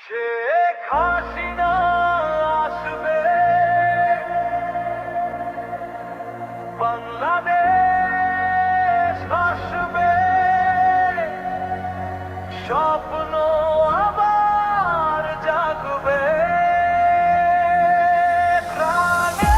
শেখ হাসিনা আসবে, বাংলাদেশ আসবে, স্বপ্ন আবার জাগবে প্রাণে।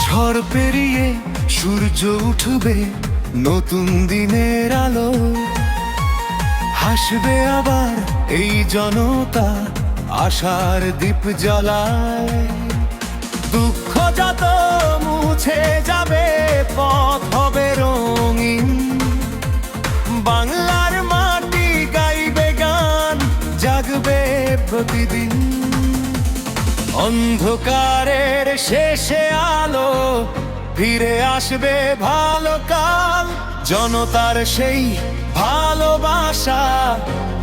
ঝড় পেরিয়ে সূর্য উঠবে, নতুন দিনের আলো হাসবে আবার এই জনতা, আশার দীপ জ্বালায়। দুঃখ যত মুছে যাবে, পথ হবে রঙিন, বাংলার মাটি গাইবে গান, জাগবে প্রতিদিন। অন্ধকারের শেষে আলো, ফিরে আসবে ভালো কাল, জনতার সেই ভালোবাসা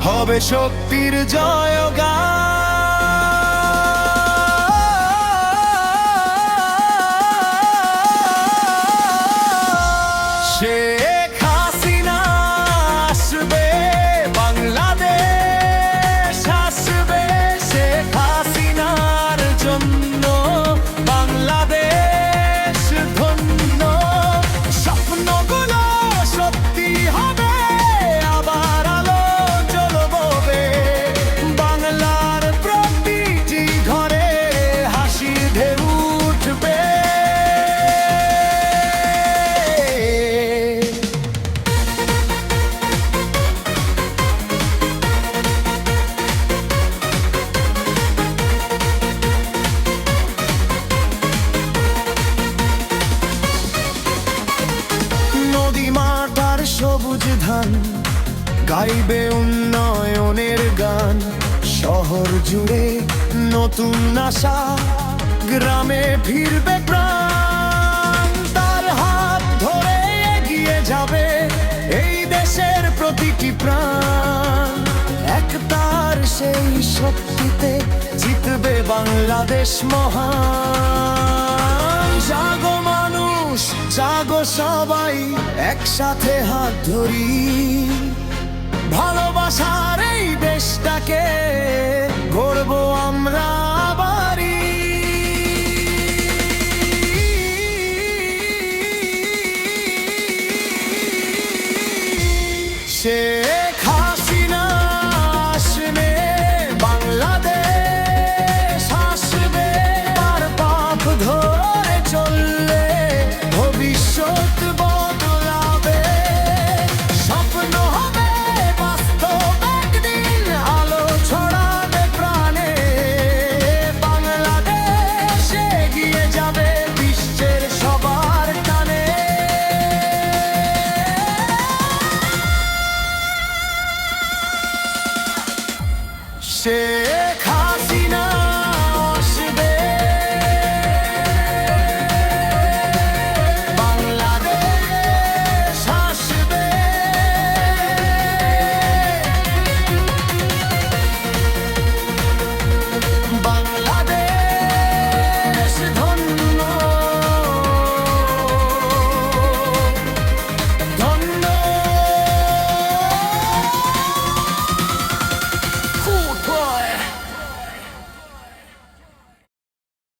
হবে শক্তির জয়গান। শেখ হাসিনা আসবে, বাংলাদেশ আসবে, শেখ হাসিনার জন্য বাংলাদেশ ধন্য। স্বপ্নগুলো সত্যি হবে, আবার আলো জ্বলবে, বাংলার প্রতিটি ঘরে হাসি ঢেউ উঠবে। নদী মাঠ আর সবুজ ধান গাইবে উন্নয়নের গান, শহর জুড়ে নতুন আশা, গ্রামে ফিরবে প্রাণ। তার হাত ধরে এগিয়ে যাবে এই দেশের প্রতিটি প্রাণ, একতার সেই শক্তিতে জিতবে বাংলাদেশ মহান। জাগো মানুষ, জাগো সবাই, একসাথে হাত ধরি, ভালোবাসার এই দেশটাকে গড়ব আমরা আবারই। সে